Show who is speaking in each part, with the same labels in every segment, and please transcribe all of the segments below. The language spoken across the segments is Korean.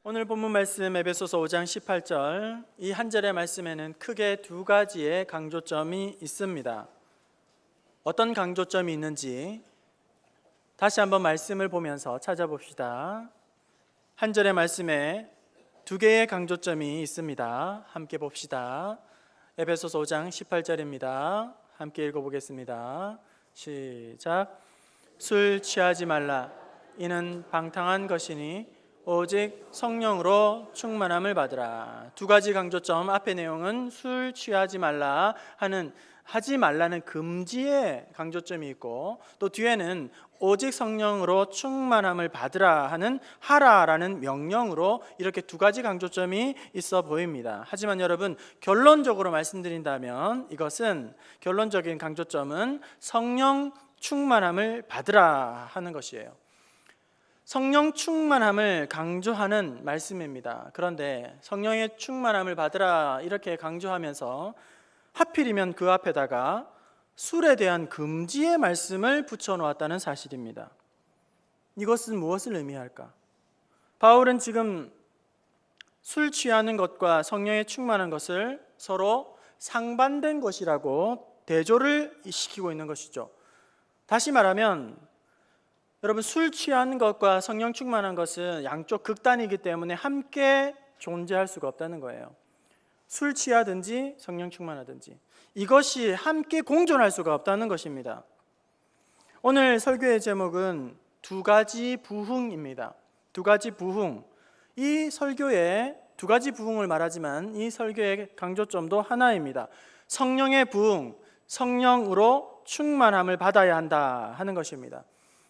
Speaker 1: 오늘 본문 말씀 에베소서 5장 18절 이 한 절의 말씀에는 크게 두 가지의 강조점이 있습니다. 어떤 강조점이 있는지 다시 한번 말씀을 보면서 찾아봅시다. 한 절의 말씀에 두 개의 강조점이 있습니다. 함께 봅시다. 에베소서 5장 18절입니다. 함께 읽어보겠습니다. 시작. 술 취하지 말라. 이는 방탕한 것이니 오직 성령으로 충만함을 받으라. 두 가지 강조점, 앞의 내용은 술 취하지 말라 하는, 하지 말라는 금지의 강조점이 있고, 또 뒤에는 오직 성령으로 충만함을 받으라 하는 하라라는 명령으로 이렇게 두 가지 강조점이 있어 보입니다. 하지만 여러분, 결론적으로 말씀드린다면 이것은, 결론적인 강조점은 성령 충만함을 받으라 하는 것이에요. 성령 충만함을 강조하는 말씀입니다. 그런데 성령의 충만함을 받으라 이렇게 강조하면서 하필이면 그 앞에다가 술에 대한 금지의 말씀을 붙여놓았다는 사실입니다. 이것은 무엇을 의미할까? 바울은 지금 술 취하는 것과 성령의 충만한 것을 서로 상반된 것이라고 대조를 시키고 있는 것이죠. 다시 말하면 여러분, 술 취하는 것과 성령 충만한 것은 양쪽 극단이기 때문에 함께 존재할 수가 없다는 거예요. 술 취하든지 성령 충만하든지 이것이 함께 공존할 수가 없다는 것입니다. 오늘 설교의 제목은 두 가지 부흥입니다. 두 가지 부흥. 이 설교에 두 가지 부흥을 말하지만 이 설교의 강조점도 하나입니다. 성령의 부흥, 성령으로 충만함을 받아야 한다 하는 것입니다.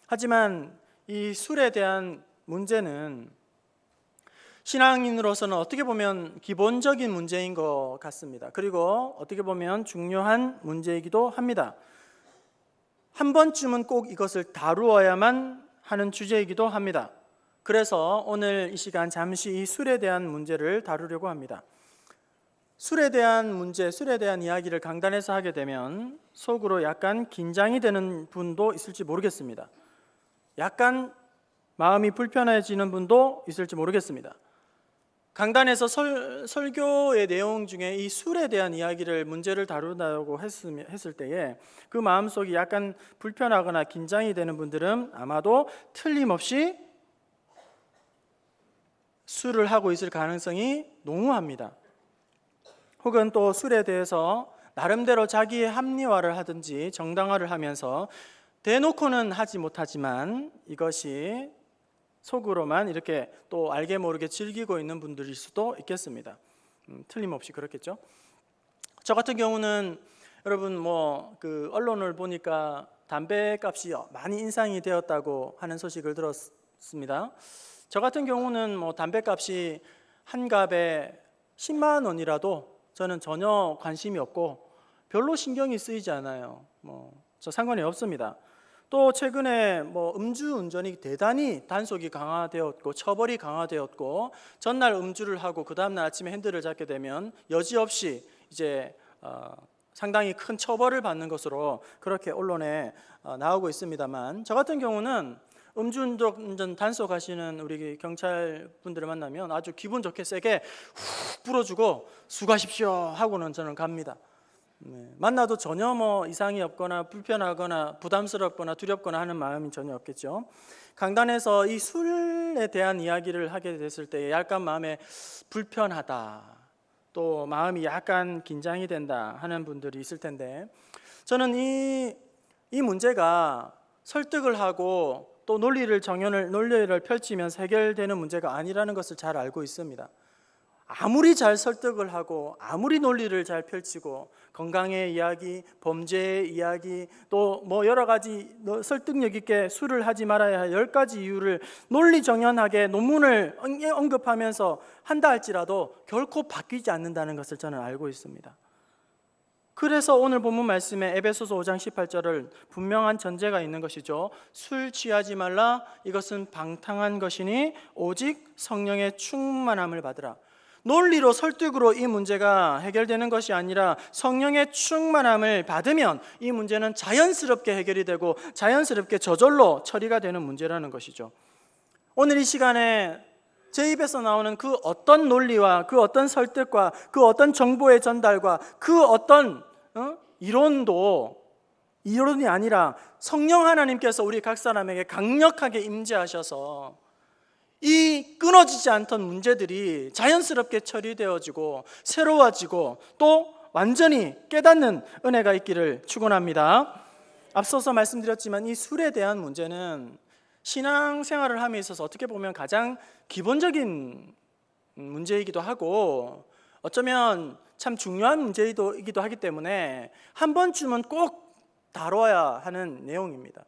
Speaker 1: 하지만 이 술에 대한 문제는 신앙인으로서는 어떻게 보면 기본적인 문제인 것 같습니다. 그리고 어떻게 보면 중요한 문제이기도 합니다. 한 번쯤은 꼭 이것을 다루어야만 하는 주제이기도 합니다. 그래서 오늘 이 시간 잠시 이 술에 대한 문제를 다루려고 합니다. 술에 대한 문제, 술에 대한 이야기를 강단에서 하게 되면 속으로 약간 긴장이 되는 분도 있을지 모르겠습니다. 약간 마음이 불편해지는 분도 있을지 모르겠습니다. 강단에서 설교의 내용 중에 이 술에 대한 이야기를, 문제를 다루다고 했을 때에 그 마음속이 약간 불편하거나 긴장이 되는 분들은 아마도 틀림없이 술을 하고 있을 가능성이 농후합니다. 혹은 또 술에 대해서 나름대로 자기의 합리화를 하든지 정당화를 하면서 대놓고는 하지 못하지만 이것이 속으로만 이렇게 또 알게 모르게 즐기고 있는 분들일 수도 있겠습니다. 틀림없이 그렇겠죠. 저 같은 경우는 여러분 그 언론을 보니까 담배값이 많이 인상이 되었다고 하는 소식을 들었습니다. 저 같은 경우는 담배값이 한 갑에 10만 원이라도 저는 전혀 관심이 없고 별로 신경이 쓰이지 않아요. 저 상관이 없습니다. 또 최근에 음주운전이 대단히 단속이 강화되었고 처벌이 강화되었고, 전날 음주를 하고 그 다음날 아침에 핸들을 잡게 되면 여지없이 이제 상당히 큰 처벌을 받는 것으로 그렇게 언론에 나오고 있습니다만, 저 같은 경우는 음주운전 단속하시는 우리 경찰 분들을 만나면 아주 기분 좋게 세게 훅 불어주고 수고하십시오 하고는 저는 갑니다. 만나도 전혀 이상이 없거나 불편하거나 부담스럽거나 두렵거나 하는 마음이 전혀 없겠죠. 강단에서 이 술에 대한 이야기를 하게 됐을 때 약간 마음에 불편하다, 또 마음이 약간 긴장이 된다 하는 분들이 있을 텐데, 저는 이 문제가 설득을 하고 또 논리를 펼치면서 해결되는 문제가 아니라는 것을 잘 알고 있습니다. 아무리 잘 설득을 하고 아무리 논리를 잘 펼치고 건강의 이야기, 범죄의 이야기, 또 여러 가지 설득력 있게 술을 하지 말아야 할 10가지 이유를 논리정연하게 논문을 언급하면서 한다 할지라도 결코 바뀌지 않는다는 것을 저는 알고 있습니다. 그래서 오늘 본문 말씀에 에베소서 5장 18절을 분명한 전제가 있는 것이죠. 술 취하지 말라. 이것은 방탕한 것이니 오직 성령의 충만함을 받으라. 논리로 설득으로 이 문제가 해결되는 것이 아니라 성령의 충만함을 받으면 이 문제는 자연스럽게 해결이 되고 자연스럽게 저절로 처리가 되는 문제라는 것이죠. 오늘 이 시간에 제 입에서 나오는 그 어떤 논리와 그 어떤 설득과 그 어떤 정보의 전달과 그 어떤 이론도 이론이 아니라 성령 하나님께서 우리 각 사람에게 강력하게 임재하셔서 이 끊어지지 않던 문제들이 자연스럽게 처리되어지고 새로워지고 또 완전히 깨닫는 은혜가 있기를 축원합니다. 앞서서 말씀드렸지만 이 술에 대한 문제는 신앙생활을 함에 있어서 어떻게 보면 가장 기본적인 문제이기도 하고 어쩌면 참 중요한 문제이기도 하기 때문에 한 번쯤은 꼭 다뤄야 하는 내용입니다.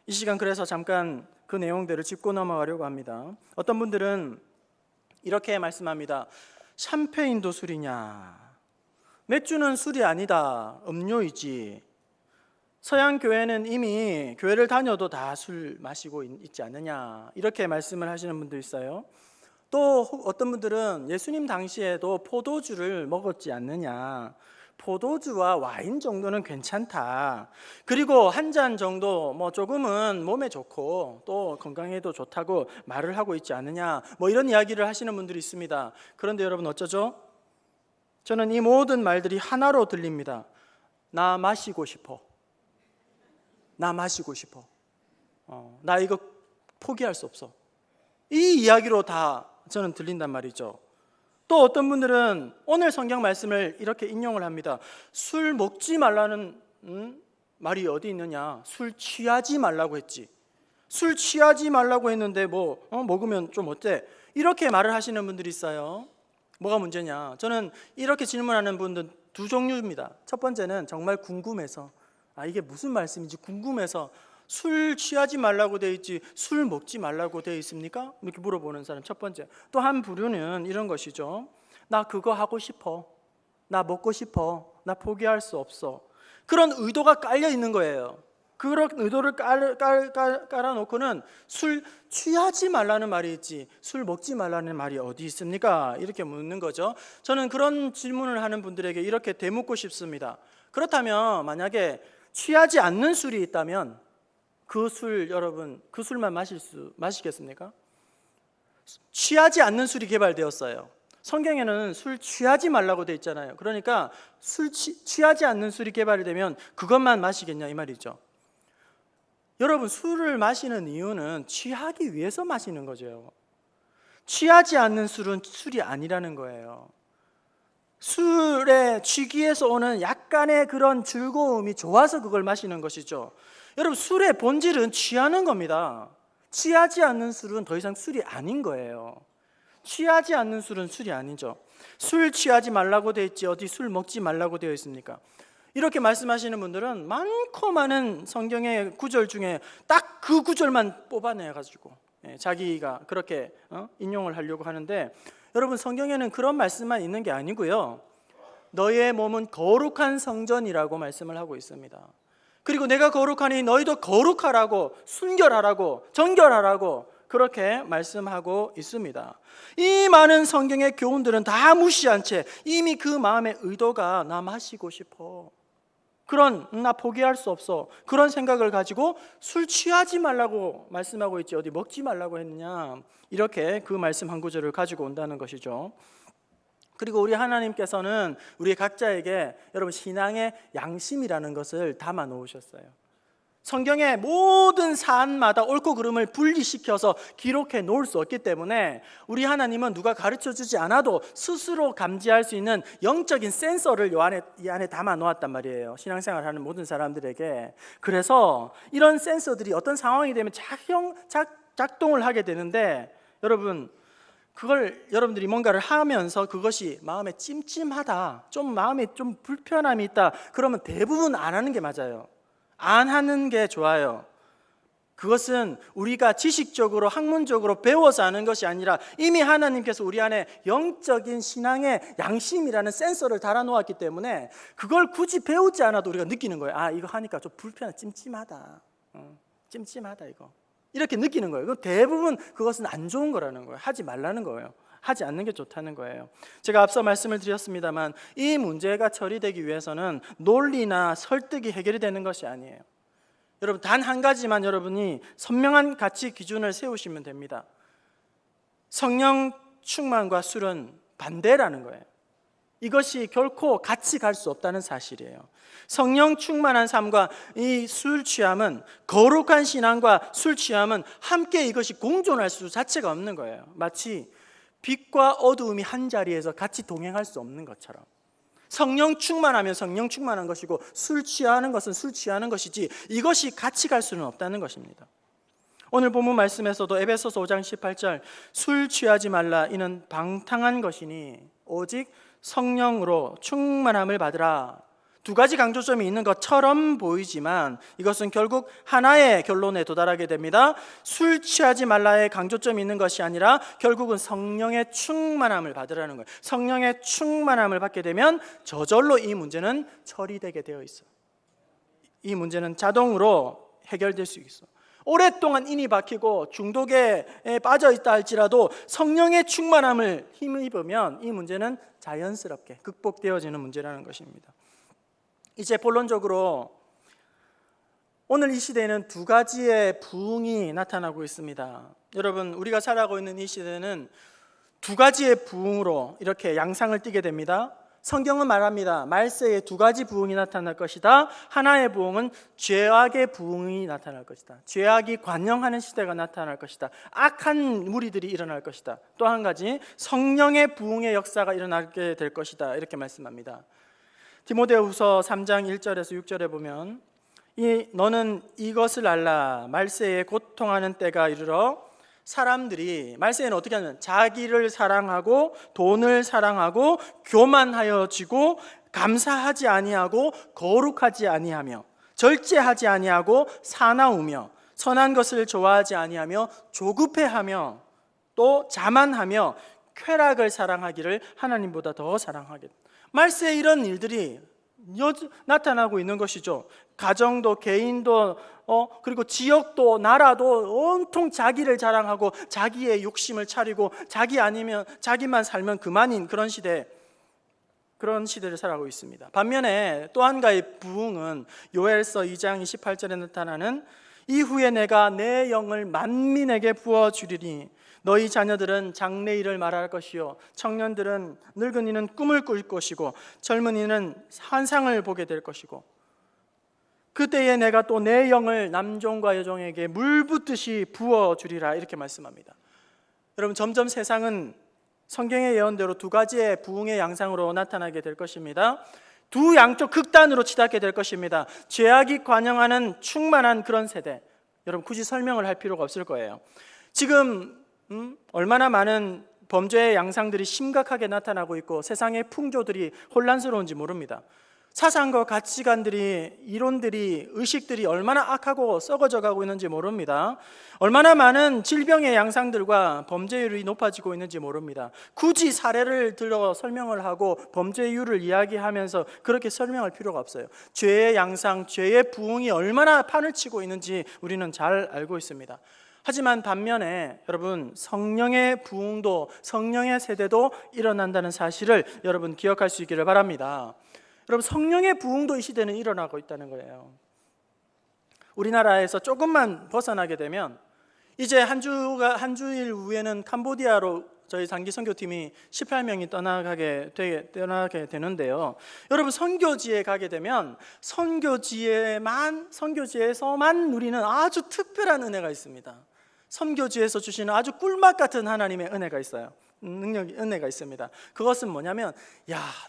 Speaker 1: 이 시간 그래서 잠깐 그 내용들을 짚고 넘어가려고 합니다. 어떤 분들은 이렇게 말씀합니다. 샴페인도 술이냐? 맥주는 술이 아니다. 음료이지. 서양 교회는 이미 교회를 다녀도 다 술 마시고 있지 않느냐? 이렇게 말씀을 하시는 분도 있어요. 또 어떤 분들은 예수님 당시에도 포도주를 먹었지 않느냐? 포도주와 와인 정도는 괜찮다. 그리고 한 잔 정도 뭐 조금은 몸에 좋고 또 건강에도 좋다고 말을 하고 있지 않느냐? 뭐 이런 이야기를 하시는 분들이 있습니다. 그런데 여러분 어쩌죠? 저는 이 모든 말들이 하나로 들립니다. 나 마시고 싶어. 나 마시고 싶어. 나 이거 포기할 수 없어. 이 이야기로 다 저는 들린단 말이죠. 또 어떤 분들은 오늘 성경 말씀을 이렇게 인용을 합니다. 술 먹지 말라는 말이 어디 있느냐? 술 취하지 말라고 했지. 술 취하지 말라고 했는데 먹으면 좀 어때? 이렇게 말을 하시는 분들이 있어요. 뭐가 문제냐? 저는 이렇게 질문하는 분들 두 종류입니다. 첫 번째는 정말 궁금해서 이게 무슨 말씀인지 궁금해서 술 취하지 말라고 돼 있지 술 먹지 말라고 돼 있습니까? 이렇게 물어보는 사람 첫 번째. 또 한 부류는 이런 것이죠. 나 그거 하고 싶어. 나 먹고 싶어. 나 포기할 수 없어. 그런 의도가 깔려 있는 거예요. 그런 의도를 깔아놓고는 술 취하지 말라는 말이 있지 술 먹지 말라는 말이 어디 있습니까? 이렇게 묻는 거죠. 저는 그런 질문을 하는 분들에게 이렇게 되묻고 싶습니다. 그렇다면 만약에 취하지 않는 술이 있다면 그 술 여러분 그 술만 마시겠습니까? 취하지 않는 술이 개발되었어요. 성경에는 술 취하지 말라고 돼 있잖아요. 그러니까 취하지 않는 술이 개발이 되면 그것만 마시겠냐 이 말이죠. 여러분 술을 마시는 이유는 취하기 위해서 마시는 거죠. 취하지 않는 술은 술이 아니라는 거예요. 술에 취기에서 오는 약간의 그런 즐거움이 좋아서 그걸 마시는 것이죠. 여러분 술의 본질은 취하는 겁니다. 취하지 않는 술은 더 이상 술이 아닌 거예요. 취하지 않는 술은 술이 아니죠. 술 취하지 말라고 되어 있지 어디 술 먹지 말라고 되어 있습니까? 이렇게 말씀하시는 분들은 많고 많은 성경의 구절 중에 딱 그 구절만 뽑아내가지고 자기가 그렇게 인용을 하려고 하는데 여러분 성경에는 그런 말씀만 있는 게 아니고요. 너의 몸은 거룩한 성전이라고 말씀을 하고 있습니다. 그리고 내가 거룩하니 너희도 거룩하라고 순결하라고 정결하라고 그렇게 말씀하고 있습니다. 이 많은 성경의 교훈들은 다 무시한 채 이미 그 마음의 의도가 나 마시고 싶어 그런 나 포기할 수 없어 그런 생각을 가지고 술 취하지 말라고 말씀하고 있지 어디 먹지 말라고 했느냐 이렇게 그 말씀 한 구절을 가지고 온다는 것이죠. 그리고 우리 하나님께서는 우리 각자에게 여러분 신앙의 양심이라는 것을 담아 놓으셨어요. 성경의 모든 사안마다 옳고 그름을 분리시켜서 기록해 놓을 수 없기 때문에 우리 하나님은 누가 가르쳐주지 않아도 스스로 감지할 수 있는 영적인 센서를 이 안에 담아 놓았단 말이에요. 신앙생활하는 모든 사람들에게. 그래서 이런 센서들이 어떤 상황이 되면 작동을 하게 되는데 여러분 그걸 여러분들이 뭔가를 하면서 그것이 마음에 찜찜하다 마음에 좀 불편함이 있다 그러면 대부분 안 하는 게 맞아요. 안 하는 게 좋아요. 그것은 우리가 지식적으로 학문적으로 배워서 하는 것이 아니라 이미 하나님께서 우리 안에 영적인 신앙의 양심이라는 센서를 달아놓았기 때문에 그걸 굳이 배우지 않아도 우리가 느끼는 거예요. 이거 하니까 좀 불편해 찜찜하다 찜찜하다 이거 이렇게 느끼는 거예요. 그럼 대부분 그것은 안 좋은 거라는 거예요. 하지 말라는 거예요. 하지 않는 게 좋다는 거예요. 제가 앞서 말씀을 드렸습니다만 이 문제가 처리되기 위해서는 논리나 설득이 해결이 되는 것이 아니에요. 여러분 단 한 가지만 여러분이 선명한 가치 기준을 세우시면 됩니다. 성령 충만과 술은 반대라는 거예요. 이것이 결코 같이 갈 수 없다는 사실이에요. 성령 충만한 삶과 이 술 취함은, 거룩한 신앙과 술 취함은 함께 이것이 공존할 수 자체가 없는 거예요. 마치 빛과 어두움이 한 자리에서 같이 동행할 수 없는 것처럼, 성령 충만하면 성령 충만한 것이고 술 취하는 것은 술 취하는 것이지 이것이 같이 갈 수는 없다는 것입니다. 오늘 본문 말씀에서도 에베소서 5장 18절 술 취하지 말라 이는 방탕한 것이니 오직 성령으로 충만함을 받으라. 두 가지 강조점이 있는 것처럼 보이지만 이것은 결국 하나의 결론에 도달하게 됩니다. 술 취하지 말라의 강조점이 있는 것이 아니라 결국은 성령의 충만함을 받으라는 거예요. 성령의 충만함을 받게 되면 저절로 이 문제는 처리되게 되어 있어요. 이 문제는 자동으로 해결될 수 있어. 오랫동안 인이 박히고 중독에 빠져 있다 할지라도 성령의 충만함을 힘입으면 이 문제는 자연스럽게 극복되어지는 문제라는 것입니다. 이제 본론적으로 오늘 이 시대에는 두 가지의 부흥이 나타나고 있습니다. 여러분, 우리가 살아가고 있는 이 시대는 두 가지의 부흥으로 이렇게 양상을 띠게 됩니다. 성경은 말합니다. 말세에 두 가지 부흥이 나타날 것이다. 하나의 부흥은 죄악의 부흥이 나타날 것이다. 죄악이 관영하는 시대가 나타날 것이다. 악한 무리들이 일어날 것이다. 또 한 가지 성령의 부흥의 역사가 일어나게 될 것이다. 이렇게 말씀합니다. 디모데후서 3장 1절에서 6절에 보면 너는 이것을 알라. 말세에 고통하는 때가 이르러 사람들이, 말세에는 어떻게 하냐면 자기를 사랑하고 돈을 사랑하고 교만하여지고 감사하지 아니하고 거룩하지 아니하며 절제하지 아니하고 사나우며 선한 것을 좋아하지 아니하며 조급해하며 또 자만하며 쾌락을 사랑하기를 하나님보다 더 사랑하게. 말세에 이런 일들이 나타나고 있는 것이죠. 가정도 개인도 그리고 지역도 나라도 온통 자기를 자랑하고 자기의 욕심을 차리고 자기 아니면 자기만 살면 그만인 그런 시대를 살아가고 있습니다. 반면에 또 한 가지 부흥은 요엘서 2장 28절에 나타나는 이후에 내가 내 영을 만민에게 부어주리니 너희 자녀들은 장래일을 말할 것이요 청년들은 늙은이는 꿈을 꿀 것이고 젊은이는 환상을 보게 될 것이고 그때에 내가 또 내 영을 남종과 여종에게 물 붓듯이 부어주리라. 이렇게 말씀합니다. 여러분, 점점 세상은 성경의 예언대로 두 가지의 부흥의 양상으로 나타나게 될 것입니다. 두 양쪽 극단으로 치닫게 될 것입니다. 죄악이 관영하는 충만한 그런 세대, 여러분 굳이 설명을 할 필요가 없을 거예요. 지금 얼마나 많은 범죄의 양상들이 심각하게 나타나고 있고 세상의 풍조들이 혼란스러운지 모릅니다. 사상과 가치관들이, 이론들이, 의식들이 얼마나 악하고 썩어져 가고 있는지 모릅니다. 얼마나 많은 질병의 양상들과 범죄율이 높아지고 있는지 모릅니다. 굳이 사례를 들어 설명을 하고 범죄율을 이야기하면서 그렇게 설명할 필요가 없어요. 죄의 양상, 죄의 부흥이 얼마나 판을 치고 있는지 우리는 잘 알고 있습니다. 하지만 반면에 여러분, 성령의 부흥도, 성령의 세대도 일어난다는 사실을 여러분 기억할 수 있기를 바랍니다. 여러분, 성령의 부흥도 이 시대는 일어나고 있다는 거예요. 우리나라에서 조금만 벗어나게 되면 이제 한 주일 후에는 캄보디아로 저희 장기 선교팀이 18명이 떠나게 되는데요. 여러분, 선교지에 가게 되면 선교지에서만 누리는 아주 특별한 은혜가 있습니다. 선교지에서 주시는 아주 꿀맛 같은 하나님의 은혜가 있어요. 은혜가 있습니다. 그것은 뭐냐면,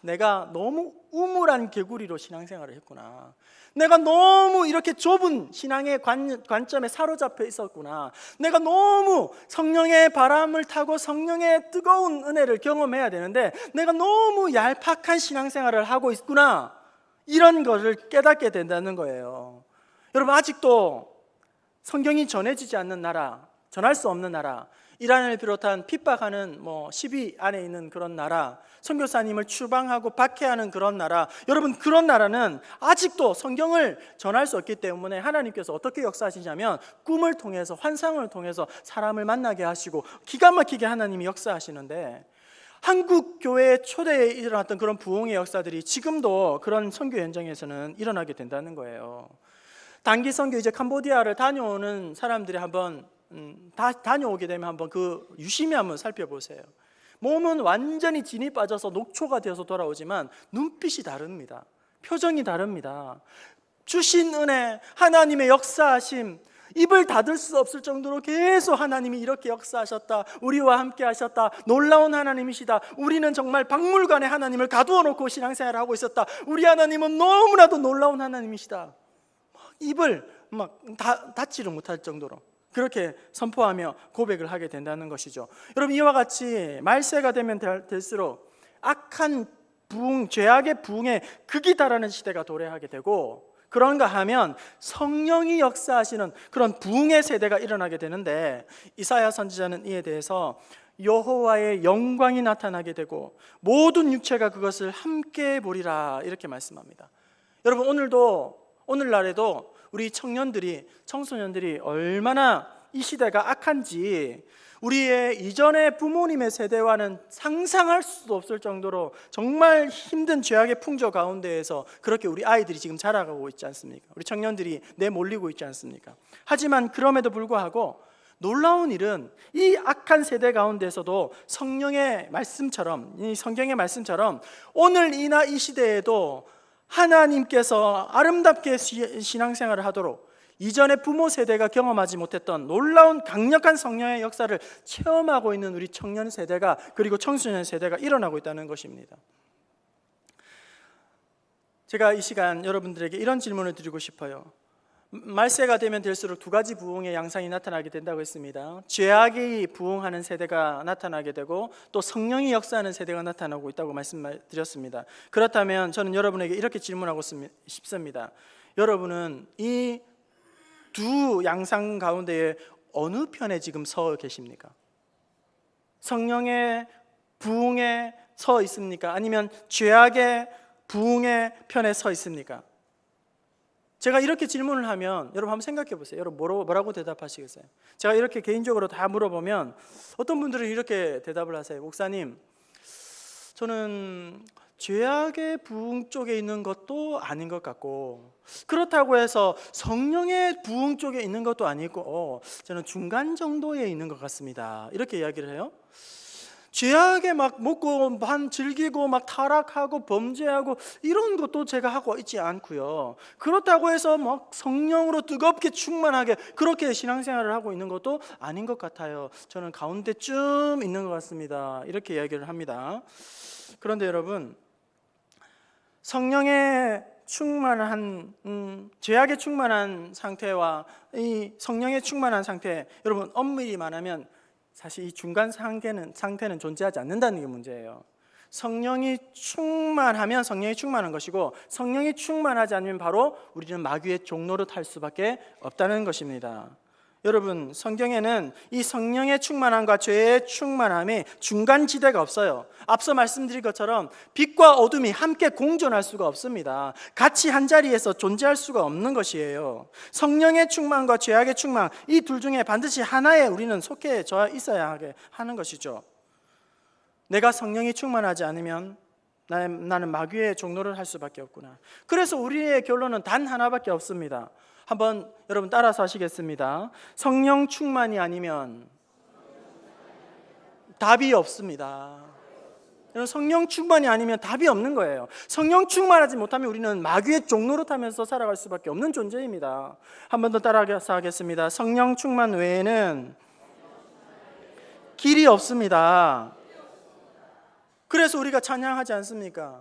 Speaker 1: 내가 너무 우물한 개구리로 신앙생활을 했구나. 내가 너무 이렇게 좁은 신앙의 관점에 사로잡혀 있었구나. 내가 너무 성령의 바람을 타고 성령의 뜨거운 은혜를 경험해야 되는데 내가 너무 얄팍한 신앙생활을 하고 있구나. 이런 것을 깨닫게 된다는 거예요. 여러분, 아직도 성경이 전해지지 않는 나라, 전할 수 없는 나라, 이란을 비롯한 핍박하는 10위 안에 있는 그런 나라, 선교사님을 추방하고 박해하는 그런 나라, 여러분, 그런 나라는 아직도 성경을 전할 수 없기 때문에 하나님께서 어떻게 역사하시냐면 꿈을 통해서, 환상을 통해서 사람을 만나게 하시고 기가 막히게 하나님이 역사하시는데, 한국 교회의 초대에 일어났던 그런 부흥의 역사들이 지금도 그런 선교 현장에서는 일어나게 된다는 거예요. 단기 선교, 이제 캄보디아를 다녀오는 사람들이 한번 다녀오게 되면 한번 그 유심히 한번 살펴보세요. 몸은 완전히 진이 빠져서 녹초가 되어서 돌아오지만 눈빛이 다릅니다. 표정이 다릅니다. 주신 은혜, 하나님의 역사하심, 입을 닫을 수 없을 정도로 계속 하나님이 이렇게 역사하셨다, 우리와 함께 하셨다, 놀라운 하나님이시다, 우리는 정말 박물관에 하나님을 가두어 놓고 신앙생활을 하고 있었다, 우리 하나님은 너무나도 놀라운 하나님이시다, 입을 닫지를 못할 정도로 그렇게 선포하며 고백을 하게 된다는 것이죠. 여러분, 이와 같이 말세가 되면 될수록 악한 부흥, 죄악의 부흥에 극이 달하는 시대가 도래하게 되고, 그런가 하면 성령이 역사하시는 그런 부흥의 세대가 일어나게 되는데, 이사야 선지자는 이에 대해서 여호와의 영광이 나타나게 되고 모든 육체가 그것을 함께 보리라 이렇게 말씀합니다. 여러분, 오늘날에도 우리 청소년들이 얼마나 이 시대가 악한지 우리의 이전의 부모님의 세대와는 상상할 수도 없을 정도로 정말 힘든 죄악의 풍조 가운데에서 그렇게 우리 아이들이 지금 자라가고 있지 않습니까? 우리 청년들이 내몰리고 있지 않습니까? 하지만 그럼에도 불구하고 놀라운 일은 이 악한 세대 가운데서도 성령의 말씀처럼, 이 성경의 말씀처럼 오늘 이나 이 시대에도 하나님께서 아름답게 신앙생활을 하도록 이전의 부모 세대가 경험하지 못했던 놀라운 강력한 성령의 역사를 체험하고 있는 우리 청년 세대가, 그리고 청소년 세대가 일어나고 있다는 것입니다. 제가 이 시간 여러분들에게 이런 질문을 드리고 싶어요. 말세가 되면 될수록 두 가지 부흥의 양상이 나타나게 된다고 했습니다. 죄악이 부흥하는 세대가 나타나게 되고 또 성령이 역사하는 세대가 나타나고 있다고 말씀드렸습니다. 그렇다면 저는 여러분에게 이렇게 질문하고 싶습니다. 여러분은 이 두 양상 가운데에 어느 편에 지금 서 계십니까? 성령의 부흥에 서 있습니까? 아니면 죄악의 부흥의 편에 서 있습니까? 제가 이렇게 질문을 하면 여러분 한번 생각해 보세요. 여러분 뭐라고 대답하시겠어요? 제가 이렇게 개인적으로 다 물어보면 어떤 분들은 이렇게 대답을 하세요. 목사님, 저는 죄악의 부흥 쪽에 있는 것도 아닌 것 같고, 그렇다고 해서 성령의 부흥 쪽에 있는 것도 아니고 저는 중간 정도에 있는 것 같습니다. 이렇게 이야기를 해요. 죄악에 막 먹고 즐기고 막 타락하고 범죄하고 이런 것도 제가 하고 있지 않고요, 그렇다고 해서 막 성령으로 뜨겁게 충만하게 그렇게 신앙생활을 하고 있는 것도 아닌 것 같아요. 저는 가운데쯤 있는 것 같습니다. 이렇게 이야기를 합니다. 그런데 여러분, 성령의 충만한 죄악에 충만한 상태와 이 성령의 충만한 상태, 여러분 엄밀히 말하면 사실 이 중간 상태는 존재하지 않는다는 게 문제예요. 성령이 충만하면 성령이 충만한 것이고, 성령이 충만하지 않으면 바로 우리는 마귀의 종로를 탈 수밖에 없다는 것입니다. 여러분, 성경에는 이 성령의 충만함과 죄의 충만함이 중간지대가 없어요. 앞서 말씀드린 것처럼 빛과 어둠이 함께 공존할 수가 없습니다. 같이 한자리에서 존재할 수가 없는 것이에요. 성령의 충만과 죄악의 충만, 이 둘 중에 반드시 하나에 우리는 속해져 있어야 하게 하는 것이죠. 내가 성령이 충만하지 않으면 나는 마귀의 종로를 할 수밖에 없구나. 그래서 우리의 결론은 단 하나밖에 없습니다. 한번 여러분 따라서 하시겠습니다. 성령 충만이 아니면 답이 없습니다. 여러분, 성령 충만이 아니면 답이 없는 거예요. 성령 충만하지 못하면 우리는 마귀의 종로를 타면서 살아갈 수밖에 없는 존재입니다. 한 번 더 따라서 하겠습니다. 성령 충만 외에는 길이 없습니다. 그래서 우리가 찬양하지 않습니까?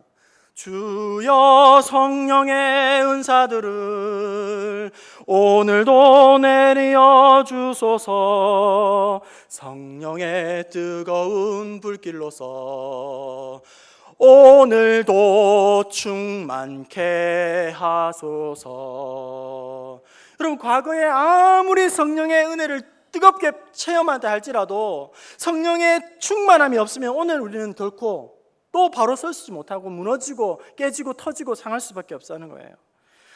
Speaker 1: 주여 성령의 은사들을 오늘도 내려 주소서. 성령의 뜨거운 불길로서 오늘도 충만케 하소서. 여러분, 과거에 아무리 성령의 은혜를 뜨겁게 체험한다 할지라도 성령의 충만함이 없으면 오늘 우리는 결코 또 바로 서지 못하고 무너지고 깨지고 터지고 상할 수밖에 없다는 거예요.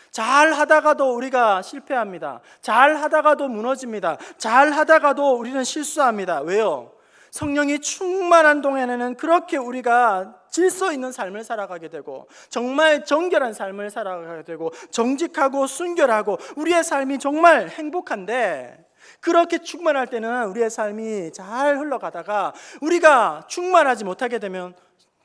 Speaker 1: 잘 하다가도 우리가 실패합니다. 잘 하다가도 무너집니다. 잘 하다가도 우리는 실수합니다. 왜요? 성령이 충만한 동안에는 그렇게 우리가 질서 있는 삶을 살아가게 되고 정말 정결한 삶을 살아가게 되고 정직하고 순결하고 우리의 삶이 정말 행복한데, 그렇게 충만할 때는 우리의 삶이 잘 흘러가다가 우리가 충만하지 못하게 되면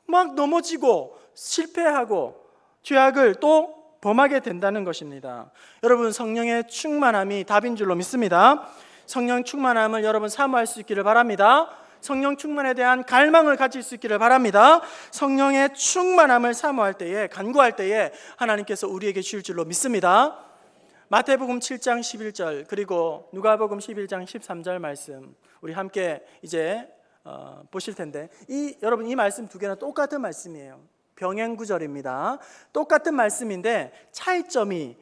Speaker 1: 막 넘어지고 실패하고 죄악을 또 범하게 된다는 것입니다. 여러분, 성령의 충만함이 답인 줄로 믿습니다. 성령 충만함을 여러분 사모할 수 있기를 바랍니다. 성령 충만에 대한 갈망을 가질 수 있기를 바랍니다. 성령의 충만함을 사모할 때에, 간구할 때에 하나님께서 우리에게 주실 줄로 믿습니다. 마태복음 7장 11절 그리고 누가복음 11장 13절 말씀 우리 함께 이제 보실 텐데, 여러분 이 말씀 두 개는 똑같은 말씀이에요. 병행 구절입니다. 똑같은 말씀인데 차이점이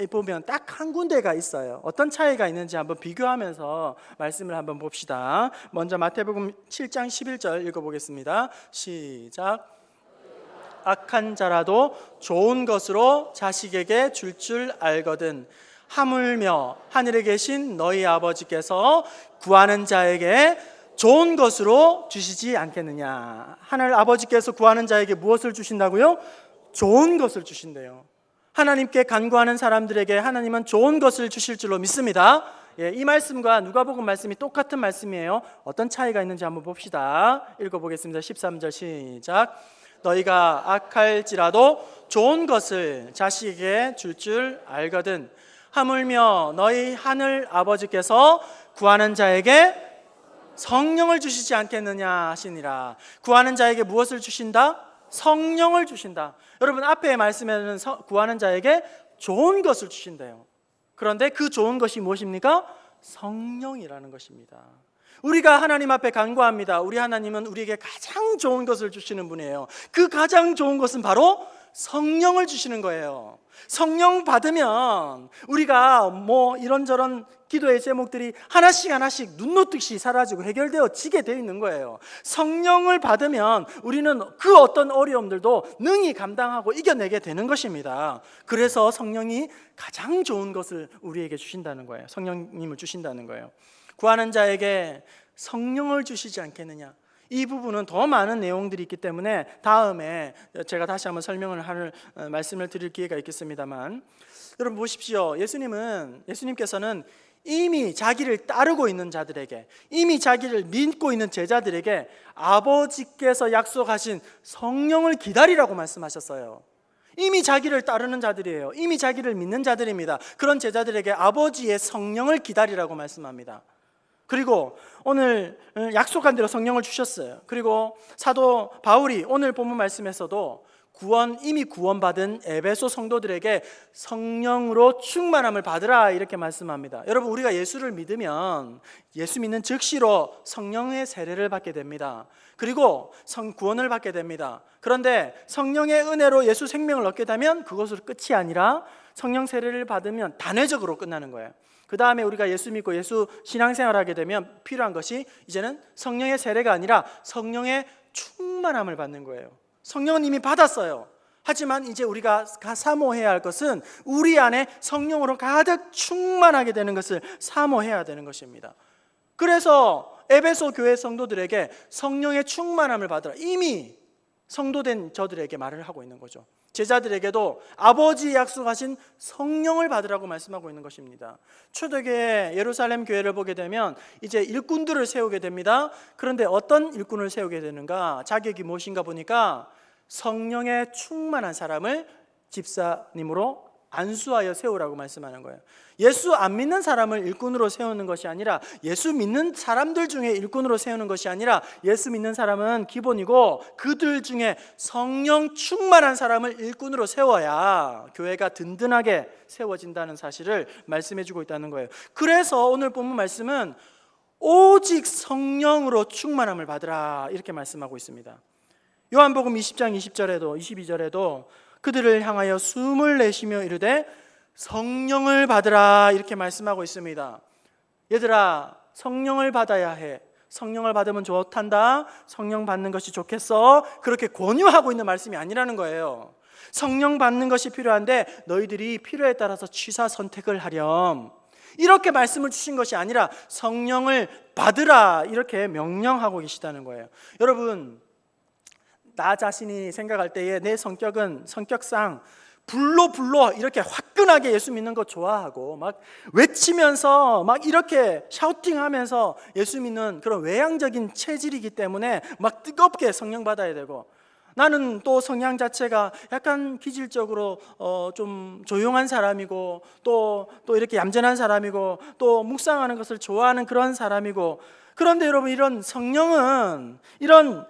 Speaker 1: 보면 딱 한 군데가 있어요. 어떤 차이가 있는지 한번 비교하면서 말씀을 한번 봅시다. 먼저 마태복음 7장 11절 읽어보겠습니다. 시작. 악한 자라도 좋은 것으로 자식에게 줄 알거든 하물며 하늘에 계신 너희 아버지께서 구하는 자에게 좋은 것으로 주시지 않겠느냐. 하늘 아버지께서 구하는 자에게 무엇을 주신다고요? 좋은 것을 주신대요. 하나님께 간구하는 사람들에게 하나님은 좋은 것을 주실 줄로 믿습니다. 이 말씀과 누가복음 말씀이 똑같은 말씀이에요. 어떤 차이가 있는지 한번 봅시다. 읽어보겠습니다. 13절 시작. 너희가 악할지라도 좋은 것을 자식에게 줄 알거든 하물며 너희 하늘 아버지께서 구하는 자에게 성령을 주시지 않겠느냐 하시니라. 구하는 자에게 무엇을 주신다? 성령을 주신다. 여러분 앞에 말씀에는 구하는 자에게 좋은 것을 주신대요. 그런데 그 좋은 것이 무엇입니까? 성령이라는 것입니다. 우리가 하나님 앞에 간구합니다. 우리 하나님은 우리에게 가장 좋은 것을 주시는 분이에요. 그 가장 좋은 것은 바로 성령을 주시는 거예요. 성령 받으면 우리가 이런저런 기도의 제목들이 하나씩 눈 놓듯이 사라지고 해결되어지게 되어 있는 거예요. 성령을 받으면 우리는 그 어떤 어려움들도 능히 감당하고 이겨내게 되는 것입니다. 그래서 성령이 가장 좋은 것을 우리에게 주신다는 거예요. 성령님을 주신다는 거예요. 구하는 자에게 성령을 주시지 않겠느냐. 이 부분은 더 많은 내용들이 있기 때문에 다음에 제가 다시 한번 말씀을 드릴 기회가 있겠습니다만, 여러분 보십시오. 예수님께서는 이미 자기를 따르고 있는 자들에게, 이미 자기를 믿고 있는 제자들에게 아버지께서 약속하신 성령을 기다리라고 말씀하셨어요. 이미 자기를 따르는 자들이에요. 이미 자기를 믿는 자들입니다. 그런 제자들에게 아버지의 성령을 기다리라고 말씀합니다. 그리고 오늘 약속한 대로 성령을 주셨어요. 그리고 사도 바울이 오늘 본문 말씀에서도 이미 구원받은 에베소 성도들에게 성령으로 충만함을 받으라 이렇게 말씀합니다. 여러분 우리가 예수를 믿으면 예수 믿는 즉시로 성령의 세례를 받게 됩니다. 그리고 구원을 받게 됩니다. 그런데 성령의 은혜로 예수 생명을 얻게 되면 그것으로 끝이 아니라 성령 세례를 받으면 단회적으로 끝나는 거예요. 그 다음에 우리가 예수 믿고 예수 신앙생활하게 되면 필요한 것이 이제는 성령의 세례가 아니라 성령의 충만함을 받는 거예요. 성령은 이미 받았어요. 하지만 이제 우리가 사모해야 할 것은 우리 안에 성령으로 가득 충만하게 되는 것을 사모해야 되는 것입니다. 그래서 에베소 교회 성도들에게 성령의 충만함을 받으라 이미 성도된 저들에게 말을 하고 있는 거죠. 제자들에게도 아버지 약속하신 성령을 받으라고 말씀하고 있는 것입니다. 초대교회 예루살렘 교회를 보게 되면 이제 일꾼들을 세우게 됩니다. 그런데 어떤 일꾼을 세우게 되는가? 자격이 무엇인가 보니까 성령에 충만한 사람을 집사님으로 안수하여 세우라고 말씀하는 거예요. 예수 안 믿는 사람을 일꾼으로 세우는 것이 아니라, 예수 믿는 사람들 중에 일꾼으로 세우는 것이 아니라, 예수 믿는 사람은 기본이고 그들 중에 성령 충만한 사람을 일꾼으로 세워야 교회가 든든하게 세워진다는 사실을 말씀해주고 있다는 거예요. 그래서 오늘 본문 말씀은 오직 성령으로 충만함을 받으라 이렇게 말씀하고 있습니다. 요한복음 20장 20절에도 22절에도 그들을 향하여 숨을 내쉬며 이르되 성령을 받으라 이렇게 말씀하고 있습니다. 얘들아, 성령을 받아야 해. 성령을 받으면 좋단다. 성령 받는 것이 좋겠어. 그렇게 권유하고 있는 말씀이 아니라는 거예요. 성령 받는 것이 필요한데 너희들이 필요에 따라서 취사 선택을 하렴, 이렇게 말씀을 주신 것이 아니라 성령을 받으라 이렇게 명령하고 계시다는 거예요. 여러분, 나 자신이 생각할 때에 내 성격은 성격상 불로 이렇게 화끈하게 예수 믿는 거 좋아하고 막 외치면서 막 이렇게 샤우팅하면서 예수 믿는 그런 외향적인 체질이기 때문에 막 뜨겁게 성령 받아야 되고, 나는 또 성향 자체가 약간 기질적으로 좀 조용한 사람이고 또 이렇게 얌전한 사람이고 또 묵상하는 것을 좋아하는 그런 사람이고, 그런데 여러분 이런 성령은 이런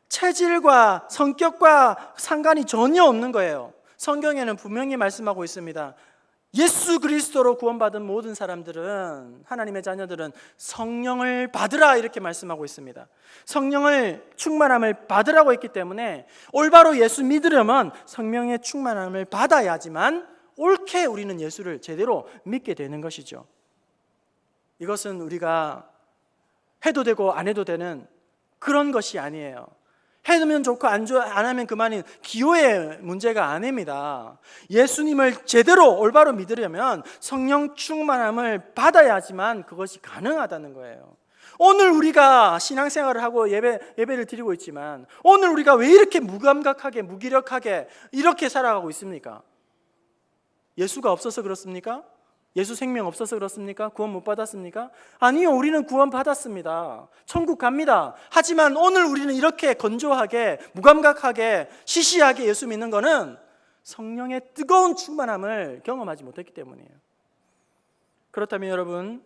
Speaker 1: 체질과 성격과 상관이 전혀 없는 거예요. 성경에는 분명히 말씀하고 있습니다. 예수 그리스도로 구원받은 모든 사람들은, 하나님의 자녀들은 성령을 받으라 이렇게 말씀하고 있습니다. 성령을 충만함을 받으라고 했기 때문에 올바로 예수 믿으려면 성령의 충만함을 받아야지만 옳게 우리는 예수를 제대로 믿게 되는 것이죠. 이것은 우리가 해도 되고 안 해도 되는 그런 것이 아니에요. 해두면 좋고 안 하면 그만인 기호의 문제가 아닙니다. 예수님을 제대로 올바로 믿으려면 성령 충만함을 받아야지만 그것이 가능하다는 거예요. 오늘 우리가 신앙생활을 하고 예배를 드리고 있지만 오늘 우리가 왜 이렇게 무감각하게 무기력하게 이렇게 살아가고 있습니까? 예수가 없어서 그렇습니까? 예수 생명 없어서 그렇습니까? 구원 못 받았습니까? 아니요, 우리는 구원 받았습니다. 천국 갑니다. 하지만 오늘 우리는 이렇게 건조하게 무감각하게 시시하게 예수 믿는 것은 성령의 뜨거운 충만함을 경험하지 못했기 때문이에요. 그렇다면 여러분,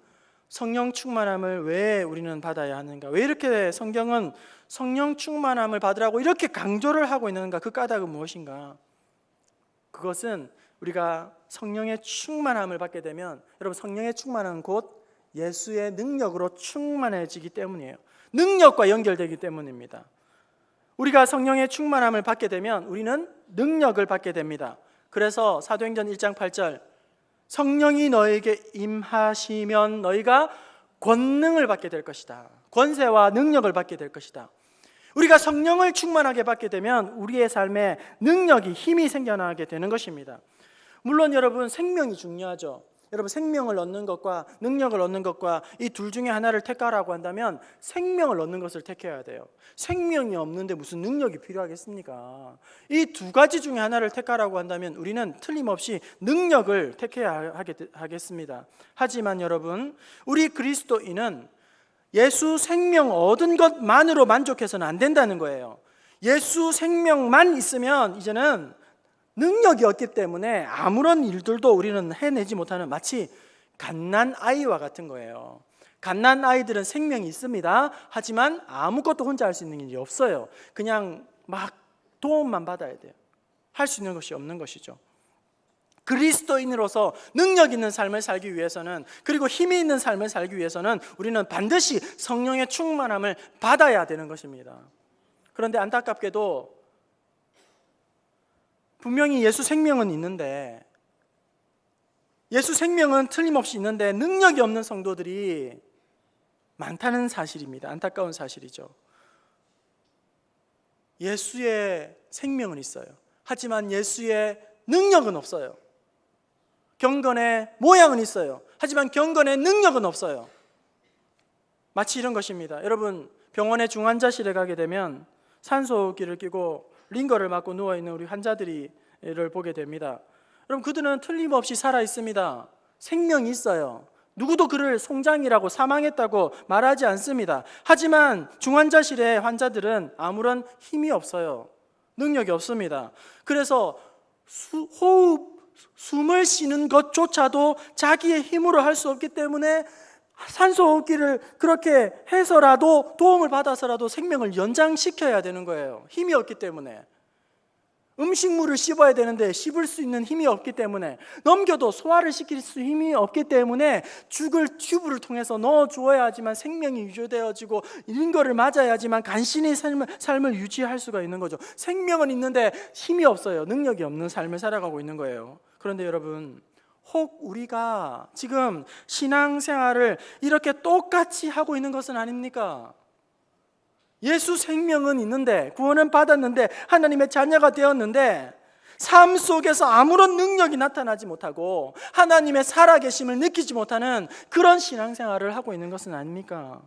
Speaker 1: 성령 충만함을 왜 우리는 받아야 하는가? 왜 이렇게 성경은 성령 충만함을 받으라고 이렇게 강조를 하고 있는가? 그 까닭은 무엇인가? 그것은 우리가 성령의 충만함을 받게 되면, 여러분 성령의 충만함은 곧 예수의 능력으로 충만해지기 때문이에요. 능력과 연결되기 때문입니다. 우리가 성령의 충만함을 받게 되면 우리는 능력을 받게 됩니다. 그래서 사도행전 1장 8절, 성령이 너에게 임하시면 너희가 권능을 받게 될 것이다. 권세와 능력을 받게 될 것이다. 우리가 성령을 충만하게 받게 되면 우리의 삶에 능력이, 힘이 생겨나게 되는 것입니다. 물론 여러분 생명이 중요하죠. 여러분 생명을 얻는 것과 능력을 얻는 것과 이 둘 중에 하나를 택하라고 한다면 생명을 얻는 것을 택해야 돼요. 생명이 없는데 무슨 능력이 필요하겠습니까? 이 두 가지 중에 하나를 택하라고 한다면 우리는 틀림없이 능력을 택해야 하겠습니다. 하지만 여러분, 우리 그리스도인은 예수 생명 얻은 것만으로 만족해서는 안 된다는 거예요. 예수 생명만 있으면 이제는 능력이 없기 때문에 아무런 일들도 우리는 해내지 못하는 마치 갓난 아이와 같은 거예요. 갓난 아이들은 생명이 있습니다. 하지만 아무것도 혼자 할 수 있는 일이 없어요. 그냥 막 도움만 받아야 돼요. 할 수 있는 것이 없는 것이죠. 그리스도인으로서 능력 있는 삶을 살기 위해서는, 그리고 힘이 있는 삶을 살기 위해서는 우리는 반드시 성령의 충만함을 받아야 되는 것입니다. 그런데 안타깝게도 분명히 예수 생명은 있는데, 예수 생명은 틀림없이 있는데 능력이 없는 성도들이 많다는 사실입니다. 안타까운 사실이죠. 예수의 생명은 있어요. 하지만 예수의 능력은 없어요. 경건의 모양은 있어요. 하지만 경건의 능력은 없어요. 마치 이런 것입니다. 여러분, 병원의 중환자실에 가게 되면 산소호흡기를 끼고 링거를 맞고 누워있는 우리 환자들을 보게 됩니다. 여러분, 그들은 틀림없이 살아있습니다. 생명이 있어요. 누구도 그를 송장이라고 사망했다고 말하지 않습니다. 하지만 중환자실의 환자들은 아무런 힘이 없어요. 능력이 없습니다. 그래서 숨을 쉬는 것조차도 자기의 힘으로 할 수 없기 때문에 산소호흡기를 그렇게 해서라도 도움을 받아서라도 생명을 연장시켜야 되는 거예요. 힘이 없기 때문에. 음식물을 씹어야 되는데 씹을 수 있는 힘이 없기 때문에, 넘겨도 소화를 시킬 수 힘이 없기 때문에 죽을 튜브를 통해서 넣어주어야지만 생명이 유지되어지고 이런 거를 맞아야지만 간신히 삶을 유지할 수가 있는 거죠. 생명은 있는데 힘이 없어요. 능력이 없는 삶을 살아가고 있는 거예요. 그런데 여러분, 혹 우리가 지금 신앙생활을 이렇게 똑같이 하고 있는 것은 아닙니까? 예수 생명은 있는데, 구원은 받았는데, 하나님의 자녀가 되었는데 삶 속에서 아무런 능력이 나타나지 못하고 하나님의 살아계심을 느끼지 못하는 그런 신앙생활을 하고 있는 것은 아닙니까?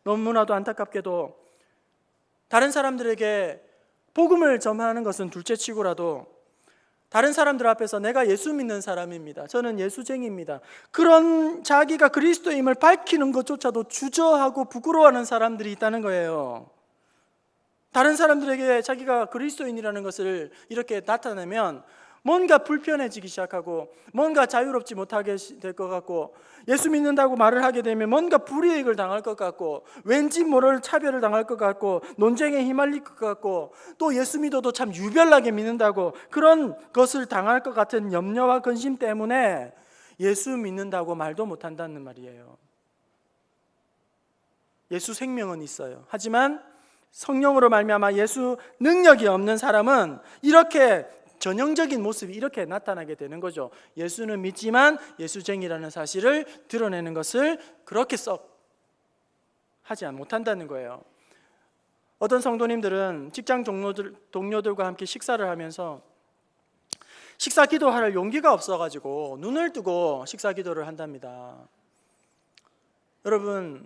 Speaker 1: 너무나도 안타깝게도 다른 사람들에게 복음을 전하는 것은 둘째치고라도 다른 사람들 앞에서 내가 예수 믿는 사람입니다, 저는 예수쟁이입니다, 그런 자기가 그리스도임을 밝히는 것조차도 주저하고 부끄러워하는 사람들이 있다는 거예요. 다른 사람들에게 자기가 그리스도인이라는 것을 이렇게 나타내면 뭔가 불편해지기 시작하고 뭔가 자유롭지 못하게 될 것 같고, 예수 믿는다고 말을 하게 되면 뭔가 불이익을 당할 것 같고, 왠지 모를 차별을 당할 것 같고, 논쟁에 휘말릴 것 같고, 또 예수 믿어도 참 유별나게 믿는다고 그런 것을 당할 것 같은 염려와 근심 때문에 예수 믿는다고 말도 못한다는 말이에요. 예수 생명은 있어요. 하지만 성령으로 말미암아 예수 능력이 없는 사람은 이렇게 전형적인 모습이 이렇게 나타나게 되는 거죠. 예수는 믿지만 예수쟁이라는 사실을 드러내는 것을 그렇게 썩 하지 못한다는 거예요. 어떤 성도님들은 직장 동료들과 함께 식사를 하면서 식사 기도할 용기가 없어가지고 눈을 뜨고 식사 기도를 한답니다. 여러분,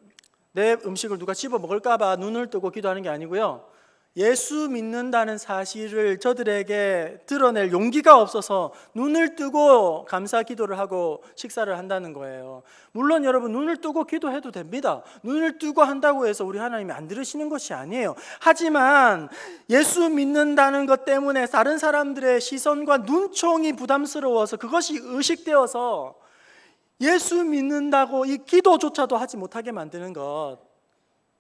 Speaker 1: 내 음식을 누가 집어 먹을까 봐 눈을 뜨고 기도하는 게 아니고요, 예수 믿는다는 사실을 저들에게 드러낼 용기가 없어서 눈을 뜨고 감사 기도를 하고 식사를 한다는 거예요. 물론 여러분, 눈을 뜨고 기도해도 됩니다. 눈을 뜨고 한다고 해서 우리 하나님이 안 들으시는 것이 아니에요. 하지만 예수 믿는다는 것 때문에 다른 사람들의 시선과 눈총이 부담스러워서 그것이 의식되어서 예수 믿는다고 이 기도조차도 하지 못하게 만드는 것,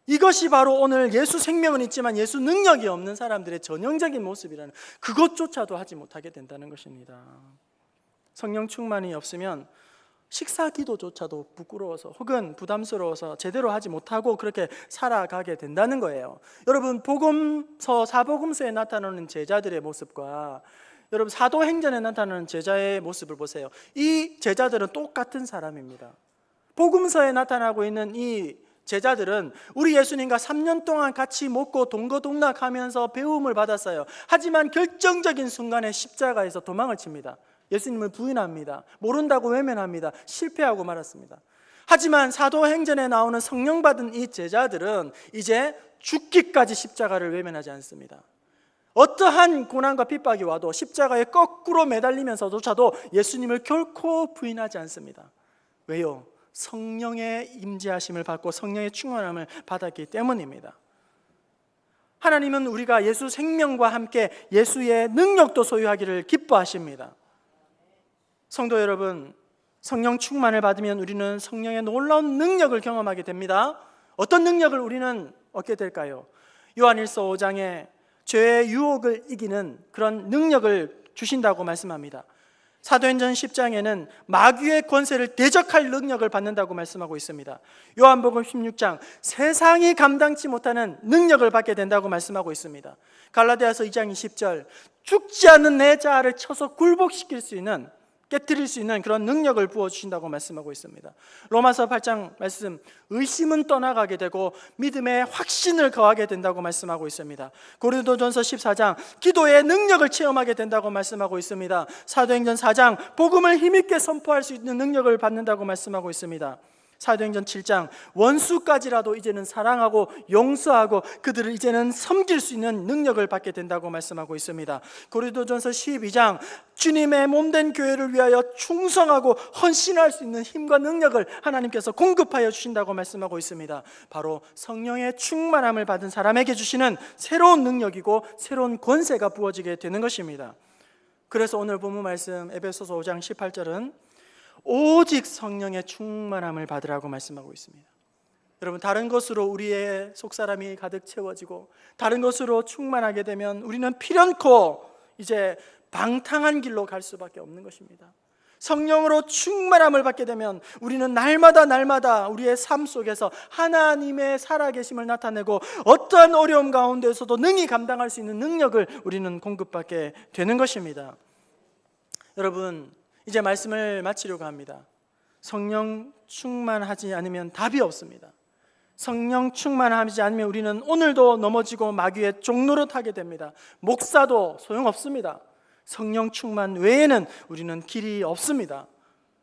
Speaker 1: 이것이 바로 오늘 예수 생명은 있지만 예수 능력이 없는 사람들의 전형적인 모습이라는, 그것조차도 하지 못하게 된다는 것입니다. 성령 충만이 없으면 식사 기도조차도 부끄러워서 혹은 부담스러워서 제대로 하지 못하고 그렇게 살아가게 된다는 거예요. 여러분, 복음서 사복음서에 나타나는 제자들의 모습과 여러분 사도행전에 나타나는 제자의 모습을 보세요. 이 제자들은 똑같은 사람입니다. 복음서에 나타나고 있는 이 제자들은 우리 예수님과 3년 동안 같이 먹고 동거동락하면서 배움을 받았어요. 하지만 결정적인 순간에 십자가에서 도망을 칩니다. 예수님을 부인합니다. 모른다고 외면합니다. 실패하고 말았습니다. 하지만 사도행전에 나오는 성령 받은 이 제자들은 이제 죽기까지 십자가를 외면하지 않습니다. 어떠한 고난과 핍박이 와도 십자가에 거꾸로 매달리면서조차도 예수님을 결코 부인하지 않습니다. 왜요? 성령의 임재하심을 받고 성령의 충만함을 받았기 때문입니다. 하나님은 우리가 예수 생명과 함께 예수의 능력도 소유하기를 기뻐하십니다. 성도 여러분, 성령 충만을 받으면 우리는 성령의 놀라운 능력을 경험하게 됩니다. 어떤 능력을 우리는 얻게 될까요? 요한일서 5장에 죄의 유혹을 이기는 그런 능력을 주신다고 말씀합니다. 사도행전 10장에는 마귀의 권세를 대적할 능력을 받는다고 말씀하고 있습니다. 요한복음 16장 세상이 감당치 못하는 능력을 받게 된다고 말씀하고 있습니다. 갈라디아서 2장 20절 죽지 않는 내 자아를 쳐서 굴복시킬 수 있는, 깨뜨릴 수 있는 그런 능력을 부어주신다고 말씀하고 있습니다. 로마서 8장 말씀, 의심은 떠나가게 되고 믿음에 확신을 거하게 된다고 말씀하고 있습니다. 고린도전서 14장 기도의 능력을 체험하게 된다고 말씀하고 있습니다. 사도행전 4장 복음을 힘있게 선포할 수 있는 능력을 받는다고 말씀하고 있습니다. 사도행전 7장 원수까지라도 이제는 사랑하고 용서하고 그들을 이제는 섬길 수 있는 능력을 받게 된다고 말씀하고 있습니다. 고린도전서 12장 주님의 몸된 교회를 위하여 충성하고 헌신할 수 있는 힘과 능력을 하나님께서 공급하여 주신다고 말씀하고 있습니다. 바로 성령의 충만함을 받은 사람에게 주시는 새로운 능력이고 새로운 권세가 부어지게 되는 것입니다. 그래서 오늘 본문 말씀 에베소서 5장 18절은 오직 성령의 충만함을 받으라고 말씀하고 있습니다. 여러분, 다른 것으로 우리의 속사람이 가득 채워지고 다른 것으로 충만하게 되면 우리는 필연코 이제 방탕한 길로 갈 수밖에 없는 것입니다. 성령으로 충만함을 받게 되면 우리는 날마다 우리의 삶 속에서 하나님의 살아계심을 나타내고 어떠한 어려움 가운데서도 능히 감당할 수 있는 능력을 우리는 공급받게 되는 것입니다. 여러분, 이제 말씀을 마치려고 합니다. 성령 충만하지 않으면 답이 없습니다. 성령 충만하지 않으면 우리는 오늘도 넘어지고 마귀의 종로로 타게 됩니다. 목사도 소용없습니다. 성령 충만 외에는 우리는 길이 없습니다.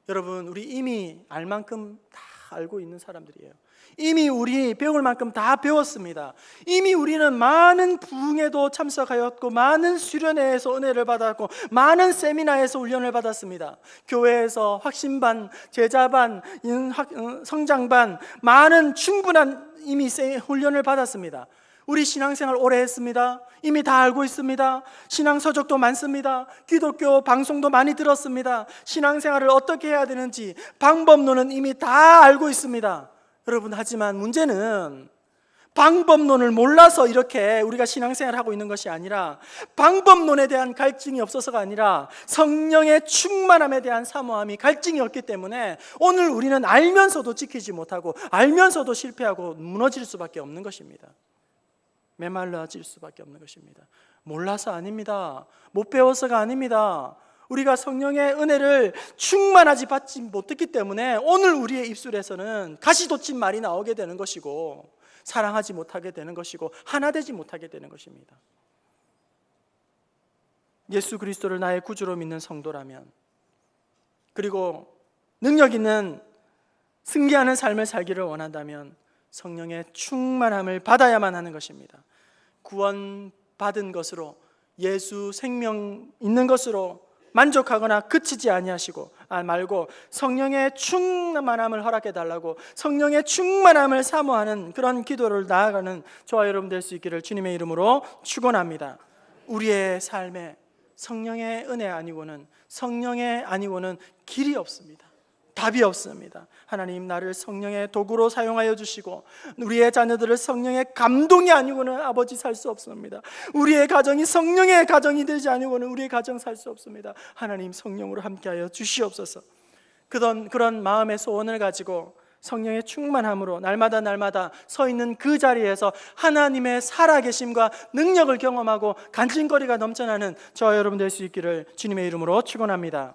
Speaker 1: 여러분, 우리 이미 알 만큼 다 알고 있는 사람들이에요. 이미 우리 배울 만큼 다 배웠습니다. 이미 우리는 많은 부흥에도 참석하였고 많은 수련회에서 은혜를 받았고 많은 세미나에서 훈련을 받았습니다. 교회에서 확신반, 제자반, 성장반 많은 충분한 이미 훈련을 받았습니다. 우리 신앙생활 오래 했습니다. 이미 다 알고 있습니다. 신앙 서적도 많습니다. 기독교 방송도 많이 들었습니다. 신앙생활을 어떻게 해야 되는지 방법론은 이미 다 알고 있습니다. 여러분, 하지만 문제는 방법론을 몰라서 이렇게 우리가 신앙생활을 하고 있는 것이 아니라 방법론에 대한 갈증이 없어서가 아니라 성령의 충만함에 대한 사모함이 갈증이 없기 때문에 오늘 우리는 알면서도 지키지 못하고 알면서도 실패하고 무너질 수밖에 없는 것입니다. 메말라질 수밖에 없는 것입니다. 몰라서 아닙니다. 못 배워서가 아닙니다. 우리가 성령의 은혜를 충만하지 받지 못했기 때문에 오늘 우리의 입술에서는 가시돋친 말이 나오게 되는 것이고 사랑하지 못하게 되는 것이고 하나 되지 못하게 되는 것입니다. 예수 그리스도를 나의 구주로 믿는 성도라면, 그리고 능력 있는 승리하는 삶을 살기를 원한다면 성령의 충만함을 받아야만 하는 것입니다. 구원받은 것으로, 예수 생명 있는 것으로 만족하거나 그치지 아니하시고 말고 성령의 충만함을 허락해 달라고, 성령의 충만함을 사모하는 그런 기도를 나아가는 저와 여러분 될 수 있기를 주님의 이름으로 축원합니다. 우리의 삶에 성령의 은혜 아니고는, 성령의 아니고는 길이 없습니다. 답이 없습니다. 하나님, 나를 성령의 도구로 사용하여 주시고 우리의 자녀들을 성령의 감동이 아니고는 아버지 살 수 없습니다. 우리의 가정이 성령의 가정이 되지 아니고는 우리의 가정 살 수 없습니다. 하나님, 성령으로 함께하여 주시옵소서. 그런 마음의 소원을 가지고 성령의 충만함으로 날마다 서 있는 그 자리에서 하나님의 살아계심과 능력을 경험하고 간증거리가 넘쳐나는 저와 여러분 될 수 있기를 주님의 이름으로 축원합니다.